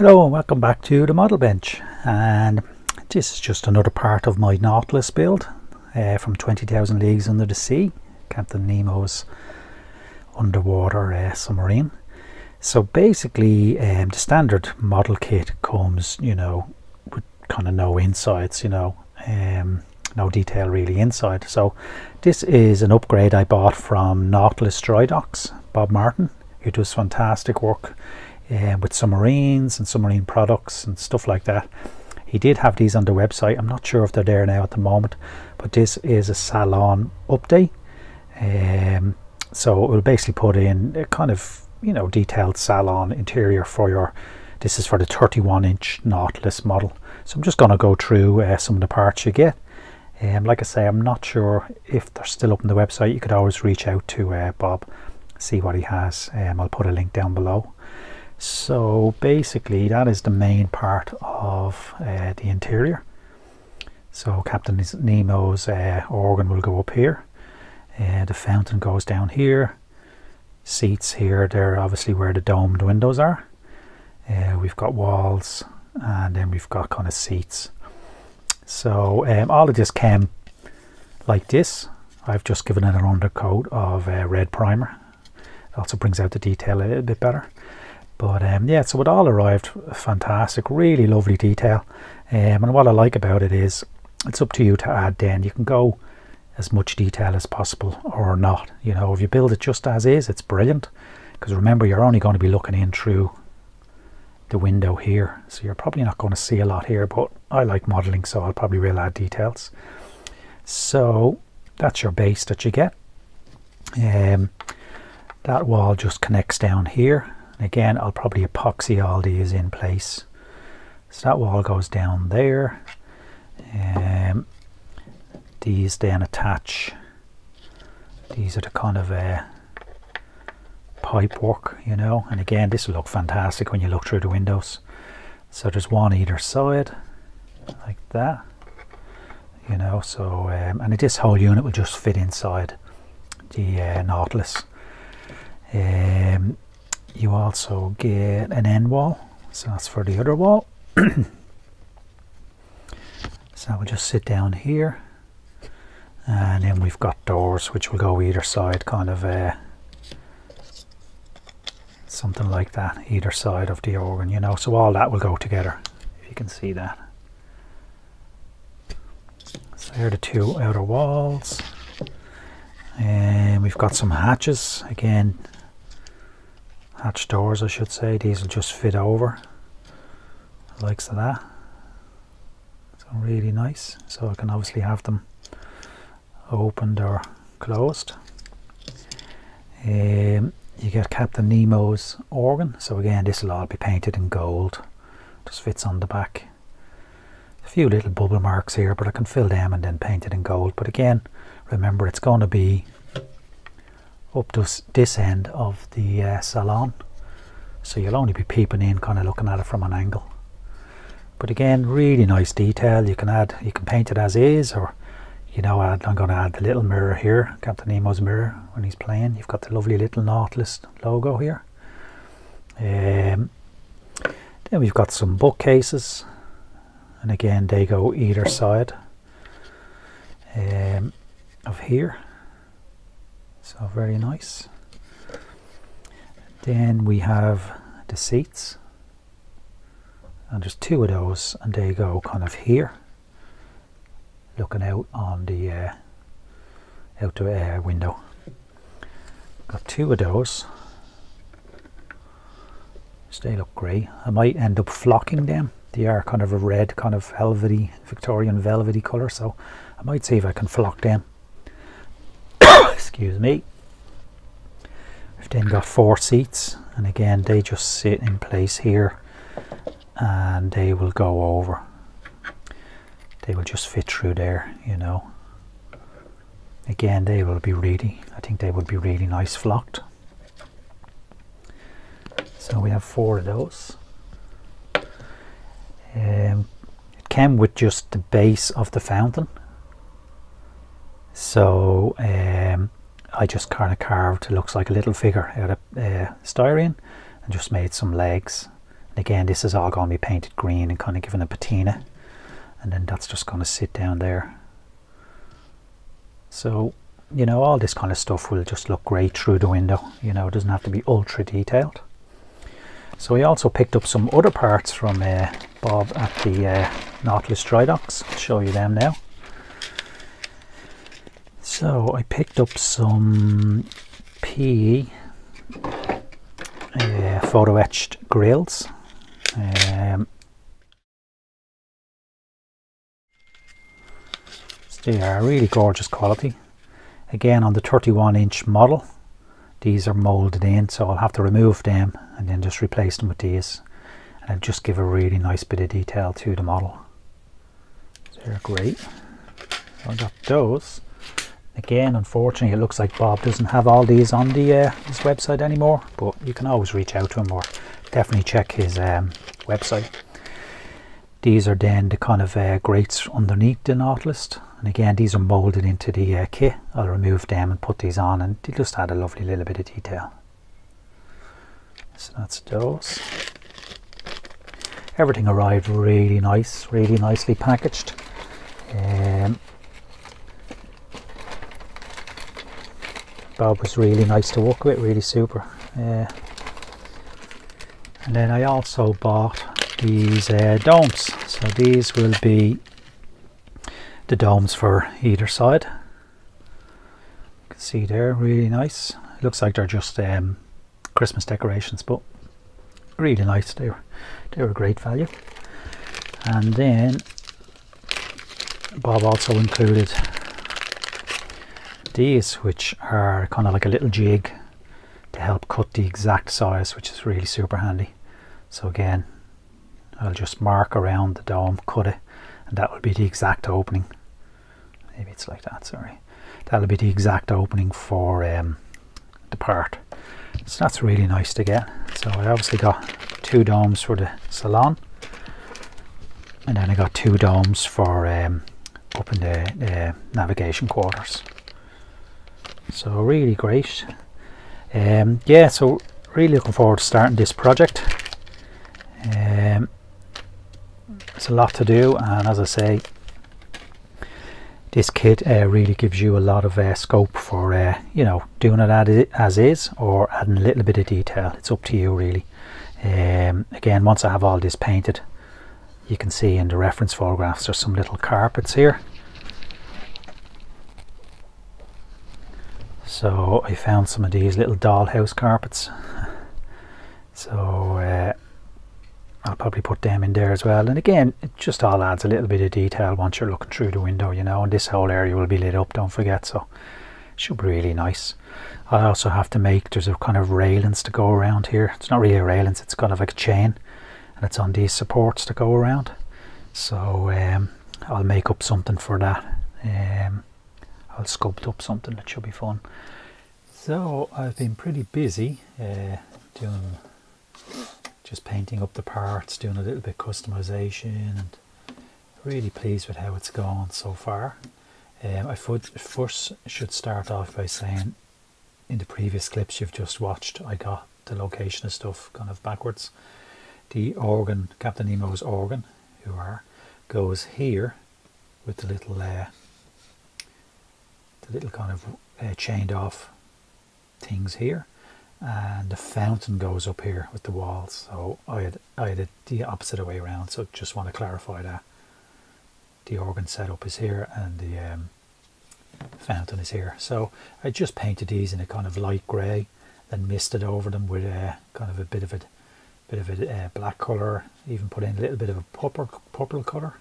Hello and welcome back to the model bench, and this is just another part of my Nautilus build from 20,000 Leagues Under the Sea, Captain Nemo's underwater submarine. So basically the standard model kit comes, with kind of no insides, no detail really inside. So this is an upgrade I bought from Nautilus Dry Docks, Bob Martin, who does fantastic work with submarines and submarine products and stuff like that. He did have these on the website. I'm not sure if they're there now at the moment, but this is a salon update. So it will basically put in a kind of detailed salon interior for your, this is for the 31-inch Nautilus model. So I'm just going to go through some of the parts you get. Like I say, I'm not sure if they're still up on the website. You could always reach out to Bob, see what he has. I'll put a link down below. So basically that is the main part of the interior. So Captain Nemo's organ will go up here. The fountain goes down here. Seats here, they're obviously where the domed windows are. We've got walls, and then we've got kind of seats. So all of this came like this. I've just given it an undercoat of red primer. It also brings out the detail a little bit better. But yeah, so it all arrived fantastic, really lovely detail. And what I like about it is it's up to you to add then. You can go as much detail as possible or not. If you build it just as is, it's brilliant. Because remember, you're only going to be looking in through the window here. So you're probably not going to see a lot here, but I like modelling, so I probably will add details. So that's your base that you get. That wall just connects down here. And again, I'll probably epoxy all these in place. So that wall goes down there. These then attach. These are the kind of pipe work, and again, this will look fantastic when you look through the windows. So there's one either side, like that, so and this whole unit will just fit inside the Nautilus. You also get an end wall, so that's for the other wall. So we'll just sit down here, and then we've got doors which will go either side, kind of something like that, either side of the organ, so all that will go together, if you can see that. So here are the two outer walls, and we've got some hatches, again, hatch doors I should say. These will just fit over, the likes of that. So really nice, so I can obviously have them opened or closed. You get Captain Nemo's organ, so again this will all be painted in gold, just fits on the back. A few little bubble marks here, but I can fill them and then paint it in gold. But again, remember, it's going to be up to this end of the salon, so you'll only be peeping in, kind of looking at it from an angle. But again, really nice detail. You can paint it as is, or I'm going to add the little mirror here, Captain Nemo's mirror when he's playing. You've got the lovely little Nautilus logo here. Then we've got some bookcases, and again they go either side of here. So very nice. Then we have the seats, and there's two of those, and they go kind of here, looking out on the window. Got two of those, so they look great. I might end up flocking them. They are kind of a red, kind of velvety, Victorian velvety colour, so I might see if I can flock them. Excuse me. We've then got 4 seats, and again they just sit in place here, and they will go over. They will just fit through there, Again, they will be I think they would be really nice flocked. So we have 4 of those. It came with just the base of the fountain. So I just kind of carved, it looks like a little figure out of styrene, and just made some legs And again, this is all going to be painted green and kind of given a patina, and then that's just going to sit down there. So, you know, all this kind of stuff will just look great through the window. You know, it doesn't have to be ultra detailed. So I also picked up some other parts from Bob at the Nautilus dry docks. I'll show you them now. So I picked up some PE photo etched grills. They are really gorgeous quality. Again, on the 31-inch model, these are molded in, so I'll have to remove them and then just replace them with these, and it'll just give a really nice bit of detail to the model. So they're great. So I got those. Again, unfortunately, it looks like Bob doesn't have all these on the his website anymore, but you can always reach out to him or definitely check his website. These are then the kind of grates underneath the Nautilus, and again, these are molded into the kit. I'll remove them and put these on, and they just add a lovely little bit of detail. So that's those. Everything arrived really nice, really nicely packaged. Bob was really nice to work with, really super. And then I also bought these domes. So these will be the domes for either side. You can see they're really nice. It looks like they're just Christmas decorations, but really nice. They were great value. And then Bob also included these, which are kind of like a little jig to help cut the exact size, which is really super handy. So again, I'll just mark around the dome, cut it, and that will be the exact opening. Maybe it's like that, sorry. That'll be the exact opening for the part. So that's really nice to get. So I obviously got 2 domes for the salon, and then I got 2 domes for up in the navigation quarters. So really great. Yeah, so really looking forward to starting this project. It's a lot to do, and as I say, this kit really gives you a lot of scope for you know, doing it as is or adding a little bit of detail. It's up to you really. Again, once I have all this painted, you can see in the reference photographs there's some little carpets here. So I found some of these little dollhouse carpets. So I'll probably put them in there as well. And again, it just all adds a little bit of detail once you're looking through the window, you know, and this whole area will be lit up, don't forget, so it should be really nice. I also have to make, there's a kind of railings to go around here. It's not really a railings, it's kind of like a chain, and it's on these supports to go around. So I'll make up something for that. I'll sculpt up something that should be fun. So I've been pretty busy doing just painting up the parts, doing a little bit of customization, and really pleased with how it's gone so far. I first should start off by saying, in the previous clips you've just watched, I got the location of stuff kind of backwards. The organ, Captain Nemo's organ, goes here with the little kind of chained off things here, and the fountain goes up here with the walls. So I had it the opposite way around, so just want to clarify that. The organ setup is here and the fountain is here. So I just painted these in a kind of light grey, then misted over them with kind of a bit of a black colour, even put in a little bit of a purple colour.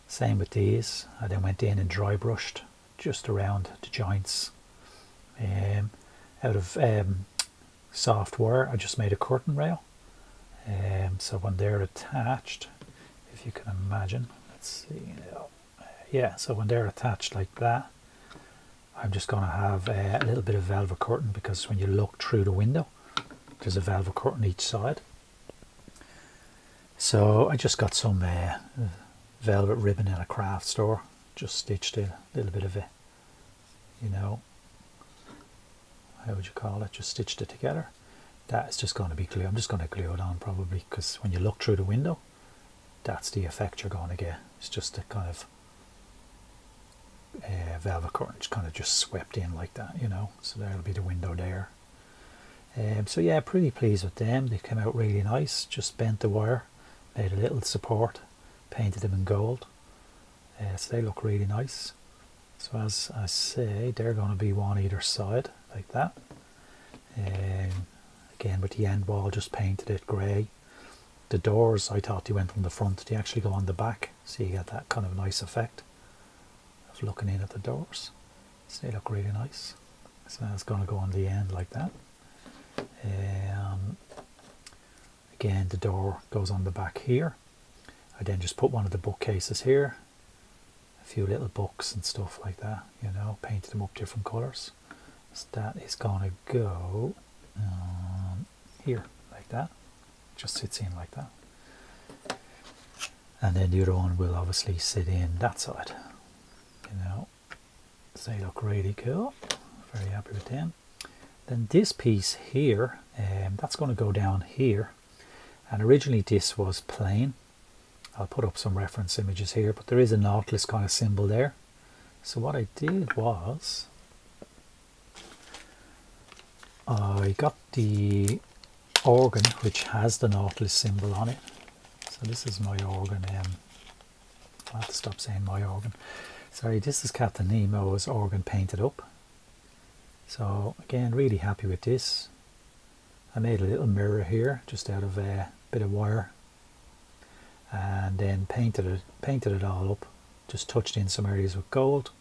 Same with these. I then went in and dry brushed just around the joints. Out of soft wire, I just made a curtain rail. So when they're attached, if you can imagine, let's see now. Yeah, so when they're attached like that, I'm just going to have a little bit of velvet curtain, because when you look through the window, there's a velvet curtain each side. So I just got some velvet ribbon in a craft store, just stitched a little bit of it, you know, how would you call it, just stitched it together. That is just going to be glue. I'm just going to glue it on probably, because when you look through the window, that's the effect you're going to get. It's just a kind of velvet curtain kind of just swept in like that, you know. So there'll be the window there. So yeah, pretty pleased with them. They came out really nice. Just bent the wire, made a little support, painted them in gold. So they look really nice. So as I say, they're going to be one either side like that. Again, with the end wall, just painted it grey. The doors, I thought they went on the front. They actually go on the back, so you get that kind of nice effect of looking in at the doors. So they look really nice. So it's going to go on the end like that. Again, the door goes on the back here. I then just put one of the bookcases here, a few little books and stuff like that, you know, painted them up different colours. So that is going to go here like that. Just sits in like that. And then the other one will obviously sit in that side, you know. So they look really cool. Very happy with them. Then this piece here, that's going to go down here. And originally this was plain. I'll put up some reference images here, but there is a Nautilus kind of symbol there. So what I did was, I got the organ which has the Nautilus symbol on it. So this is my organ. I'll have to stop saying my organ. Sorry, this is Captain Nemo's organ painted up. So again, really happy with this. I made a little mirror here just out of a bit of wire, and then painted it all up. Just touched in some areas with gold,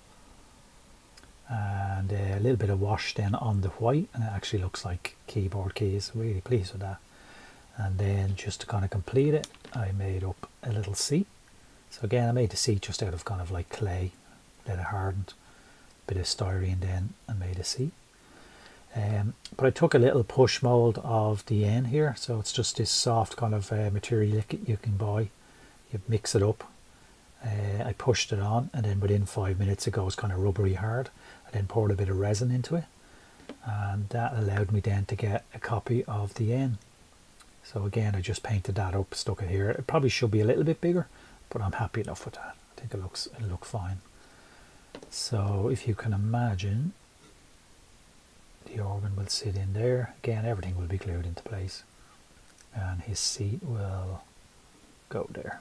and a little bit of wash then on the white, and it actually looks like keyboard keys. Really pleased with that. And then just to kind of complete it, I made up a little seat. So again, I made the seat just out of kind of like clay, let it hardened, bit of styrene then, and made a seat. But I took a little push mold of the end here, so it's just this soft kind of material you can buy. You mix it up. I pushed it on, and then within 5 minutes it goes kind of rubbery hard. I then poured a bit of resin into it, and that allowed me then to get a copy of the end. So again, I just painted that up, stuck it here. It probably should be a little bit bigger, but I'm happy enough with that. I think it'll look fine. So if you can imagine, the organ will sit in there. Again, everything will be glued into place, and his seat will go there.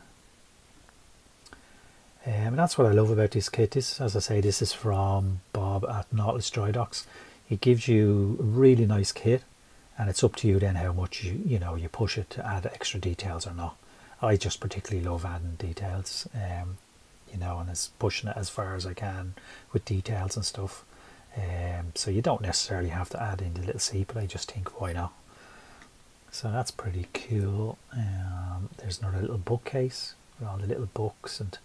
And that's what I love about this kit. This, as I say, this is from Bob at Nautilus Dry Docks. He gives you a really nice kit, and it's up to you then how much you push it to add extra details or not. I just particularly love adding details, you know, and is pushing it as far as I can with details and stuff. So you don't necessarily have to add in the little seat, but I just think, why not? So that's pretty cool. There's another little bookcase with all the little books, and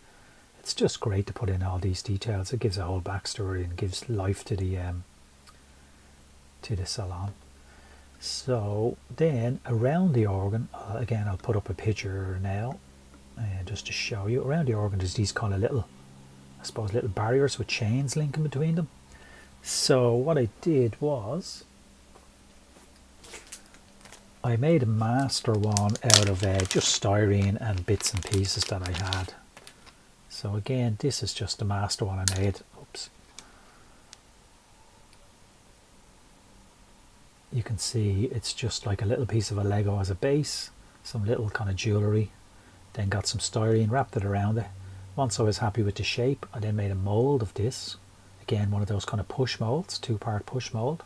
it's just great to put in all these details. It gives a whole backstory and gives life to the salon. So then around the organ, again, I'll put up a picture now, just to show you. Around the organ there's these kind of little, I suppose, little barriers with chains linking between them. So what I did was, I made a master one out of just styrene and bits and pieces that I had. So again, this is just the master one I made. Oops. You can see it's just like a little piece of a Lego as a base, some little kind of jewellery, then got some styrene, wrapped it around it. Once I was happy with the shape, I then made a mould of this. Again, one of those kind of push molds, 2-part push mold.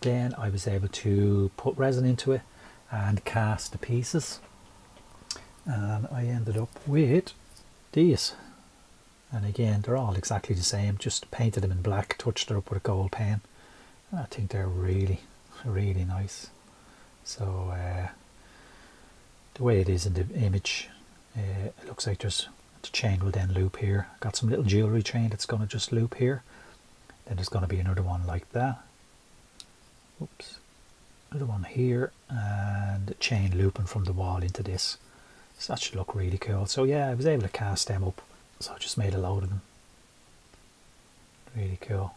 Then I was able to put resin into it and cast the pieces. And I ended up with these. And again, they're all exactly the same, just painted them in black, touched it up with a gold pen. And I think they're really, really nice. So the way it is in the image, it looks like there's the chain will then loop here. Got some little jewellery chain that's going to just loop here. Then there's going to be another one like that. Oops. Another one here, and a chain looping from the wall into this. So that should look really cool. So yeah, I was able to cast them up. So I just made a load of them. Really cool.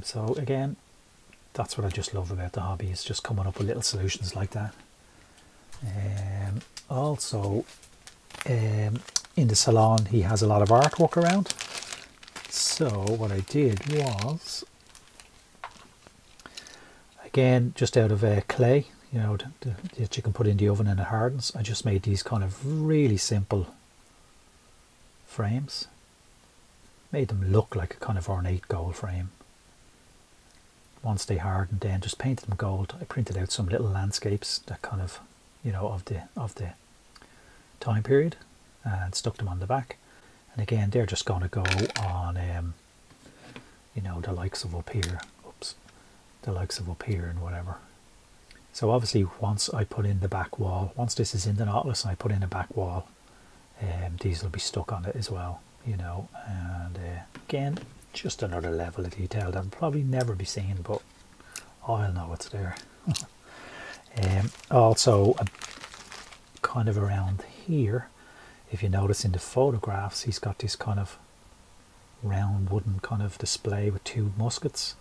So again, that's what I just love about the hobby, is just coming up with little solutions like that. Also, in the salon, he has a lot of artwork around. So what I did was, again, just out of clay, you know, that you can put in the oven and it hardens, I just made these kind of really simple frames. Made them look like a kind of ornate gold frame. Once they hardened, then just painted them gold. I printed out some little landscapes that kind of, you know, of the time period, and stuck them on the back. And again, they're just going to go on, you know, the likes of up here. Oops, the likes of up here and whatever. So obviously, once I put in the back wall, once this is in the Nautilus and I put in a back wall, these will be stuck on it as well, you know. And again, just another level of detail that will probably never be seen, but I'll know it's there. Also, kind of around here, if you notice in the photographs, he's got this kind of round wooden kind of display with two muskets.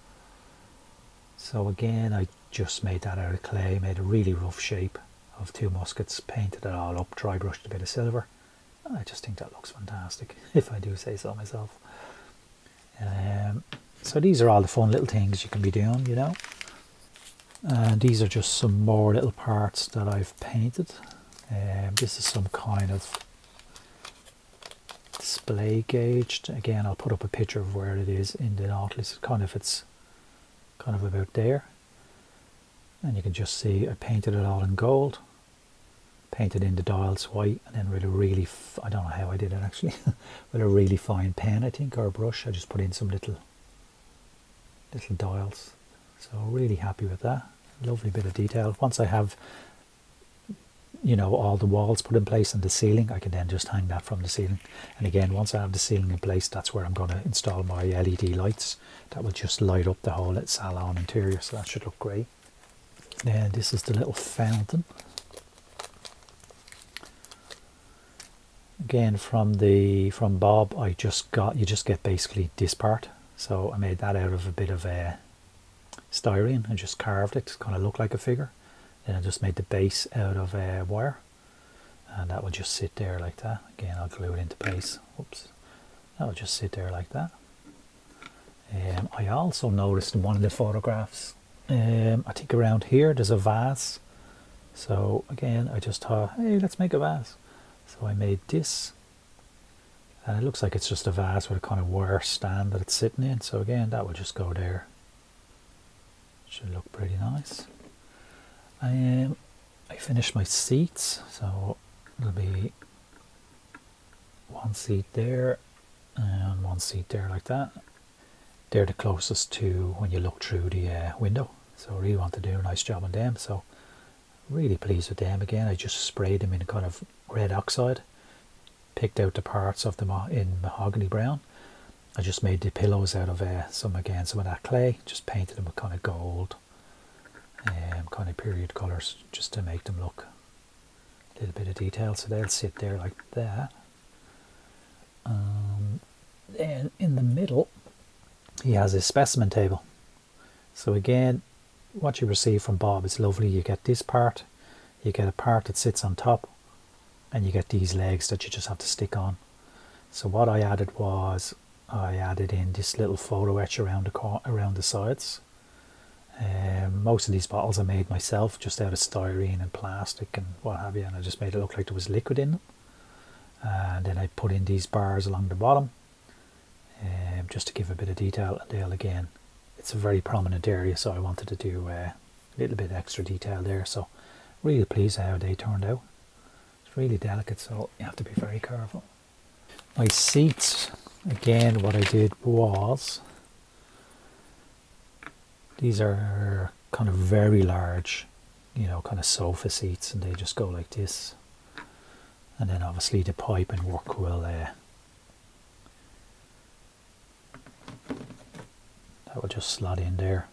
So again, I just made that out of clay, made a really rough shape of two muskets, painted it all up, dry brushed a bit of silver. I just think that looks fantastic, if I do say so myself. So these are all the fun little things you can be doing, you know. And these are just some more little parts that I've painted. This is some kind of display gauge. Again, I'll put up a picture of where it is in the Nautilus. It's kind of about there. And you can just see I painted it all in gold. Painted in the dials white, and then with a really, I don't know how I did it actually, with a really fine pen, I think, or a brush, I just put in some little dials. So really happy with that. Lovely bit of detail. Once I have, you know, all the walls put in place and the ceiling, I can then just hang that from the ceiling. And again, once I have the ceiling in place, that's where I'm going to install my LED lights that will just light up the whole salon interior, so that should look great. Then this is the little fountain. Again, from Bob, you just get basically this part. So I made that out of a bit of styrene and just carved it to kind of look like a figure. Then I just made the base out of wire, and that will just sit there like that. Again, I'll glue it into place. Oops, that will just sit there like that. I also noticed in one of the photographs, I think around here there's a vase. So again, I just thought, hey, let's make a vase. So I made this, and it looks like it's just a vase with a kind of wire stand that it's sitting in. So again, that will just go there. Should look pretty nice. I finished my seats, so there'll be one seat there and one seat there like that. They're the closest to when you look through the window. So I really want to do a nice job on them. So really pleased with them. Again, I just sprayed them in a kind of red oxide, picked out the parts of them in mahogany brown. I just made the pillows out of some of that clay, just painted them with kind of gold, kind of period colours, just to make them look a little bit of detail. So they'll sit there like that. Then in the middle, he has his specimen table. So again, what you receive from Bob is lovely. You get this part, you get a part that sits on top, and you get these legs that you just have to stick on. So what I added was, I added in this little photo etch around the sides. Most of these bottles I made myself, just out of styrene and plastic and what have you, and I just made it look like there was liquid in them. And then I put in these bars along the bottom, just to give a bit of detail. And they'll, again, it's a very prominent area, so I wanted to do a little bit extra detail there. So really pleased how they turned out. It's really delicate, so you have to be very careful. My seats, again, what I did was, these are kind of very large, you know, kind of sofa seats, and they just go like this. And then obviously the pipe and work will that will just slot in there.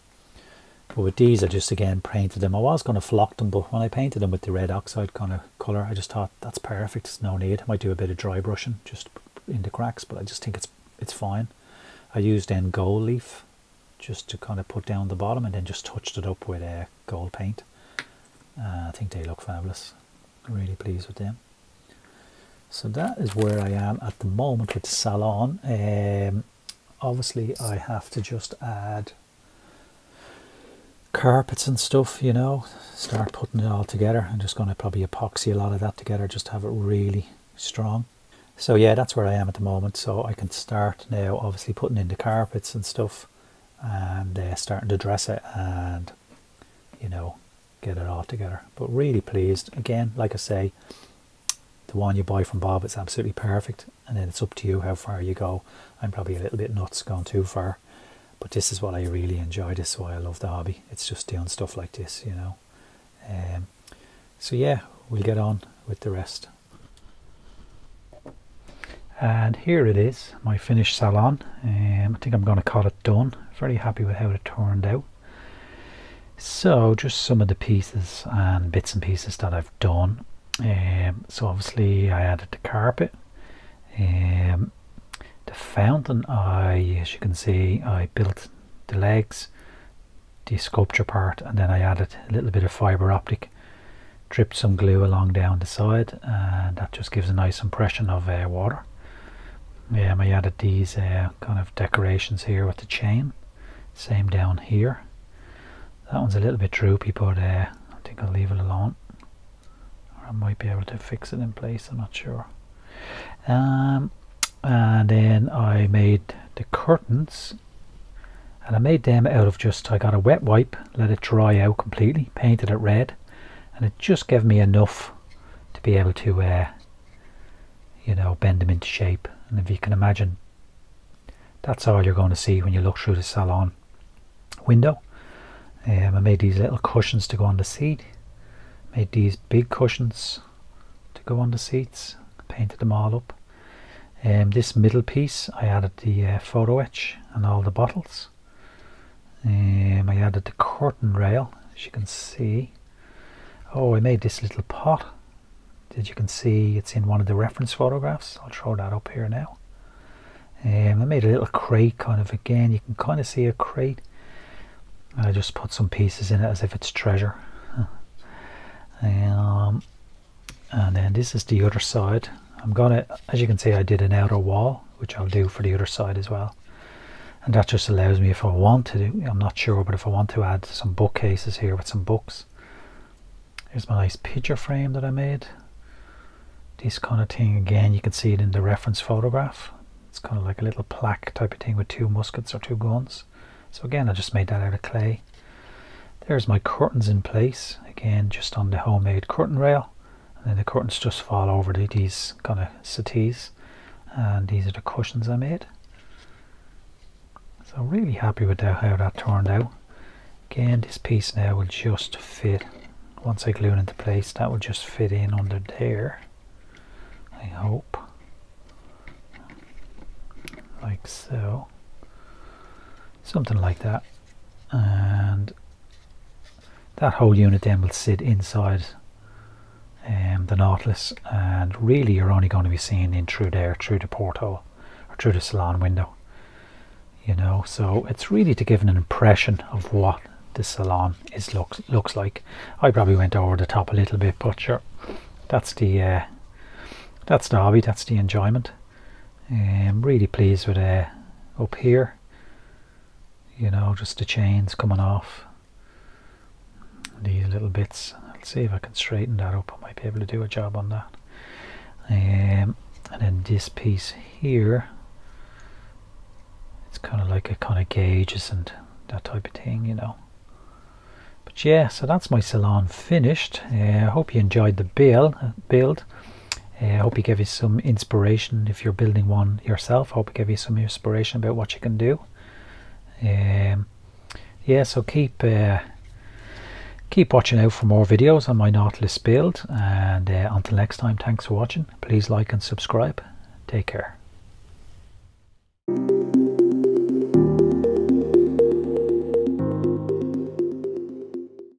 But with these, I just again painted them. I was going to flock them, but when I painted them with the red oxide kind of colour, I just thought that's perfect. There's no need. I might do a bit of dry brushing just in the cracks, but I just think it's fine. I used then gold leaf just to kind of put down the bottom, and then just touched it up with gold paint. I think they look fabulous. I'm really pleased with them. So that is where I am at the moment with the salon. Obviously I have to just add carpets and stuff, you know, start putting it all together. I'm just going to probably epoxy a lot of that together just to have it really strong. So yeah, that's where I am at the moment. So I can start now obviously putting in the carpets and stuff, and starting to dress it and, you know, get it all together. But really pleased. Again, like I say, the one you buy from Bob is absolutely perfect, and then it's up to you how far you go. I'm probably a little bit nuts going too far, but this is what I really enjoy. This is why I love the hobby. It's just doing stuff like this, you know. So yeah, we'll get on with the rest. And here it is, my finished salon. I think I'm going to call it done. Very happy with how it turned out. So just some of the pieces and bits and pieces that I've done. So obviously I added the carpet. The fountain, as you can see, I built the legs, the sculpture part, and then I added a little bit of fibre optic, dripped some glue along down the side, and that just gives a nice impression of water. I added these kind of decorations here with the chain, same down here. That one's a little bit droopy, but I think I'll leave it alone, or I might be able to fix it in place, I'm not sure. And then I made the curtains, and I made them out of just, I got a wet wipe, let it dry out completely, painted it red, and it just gave me enough to be able to you know, bend them into shape. And if you can imagine, that's all you're going to see when you look through the salon window. I made these little cushions to go on the seat, made these big cushions to go on the seats, painted them all up. This middle piece I added the photo etch and all the bottles. I added the curtain rail, as you can see. Oh, I made this little pot, as you can see it's in one of the reference photographs. I'll throw that up here now. I made a little crate, kind of, again you can kind of see a crate. I just put some pieces in it as if it's treasure. And then this is the other side. I'm gonna, as you can see, I did an outer wall, which I'll do for the other side as well. And that just allows me, if I want to do, I'm not sure, but if I want to add some bookcases here with some books. Here's my nice picture frame that I made. This kind of thing, again, you can see it in the reference photograph. It's kind of like a little plaque type of thing with 2 muskets or 2 guns. So again, I just made that out of clay. There's my curtains in place, again just on the homemade curtain rail, and then the curtains just fall over these kind of settees, and these are the cushions I made. So really happy with how that turned out. Again, this piece now will just fit, once I glue it into place, that will just fit in under there, I hope, like so. Something like that, and that whole unit then will sit inside the Nautilus, and really you're only going to be seeing in through there, through the porthole or through the salon window, you know. So it's really to give an impression of what the salon looks like. I probably went over the top a little bit, but sure, that's the hobby, that's the enjoyment. I'm really pleased with up here. You know, just the chains coming off, these little bits. I'll see if I can straighten that up. I might be able to do a job on that. And then this piece here, it's kind of like a kind of gauges and that type of thing, you know. But yeah, so that's my salon finished. I hope you enjoyed the build. I hope it gave you some inspiration if you're building one yourself. I hope it gave you some inspiration about what you can do. Yeah, so keep watching out for more videos on my Nautilus build, and until next time, thanks for watching. Please like and subscribe. Take care.